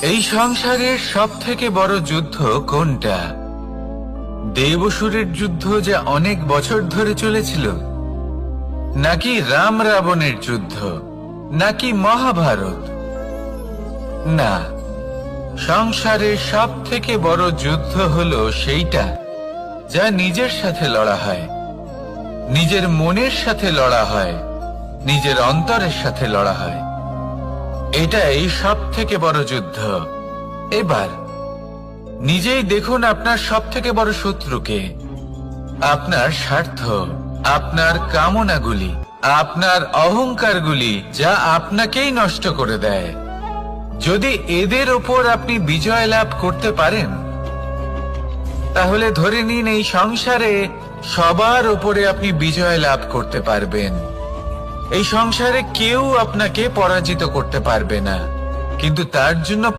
এই সংসারের সব থেকে বড় যুদ্ধ কোনটা? দেব-অসুরের যুদ্ধ যা অনেক বছর ধরে চলেছিল, নাকি রাম রাবণের যুদ্ধ, নাকি মহাভারত? না, সংসারের সব থেকে বড় যুদ্ধ হলো সেইটা যা নিজের সাথে লড়া হয়, নিজের মনের সাথে লড়া হয়, নিজের অন্তরের সাথে লড়া হয়। এটাই সব থেকে বড় যুদ্ধ। এবার নিজেই দেখুন আপনার সব থেকে বড় শত্রুকে। আপনার স্বার্থ, আপনার কামনাগুলি, আপনার অহংকারগুলি, যা আপনাকেই নষ্ট করে দেয়। যদি এদের ওপর আপনি বিজয় লাভ করতে পারেন, তাহলে ধরে নিন এই সংসারে সবার ওপরে আপনি বিজয় লাভ করতে পারবেন। এই সংসারে কেউ আপনাকে পরাজিত করতে পারবে না, কিন্তু তার জন্য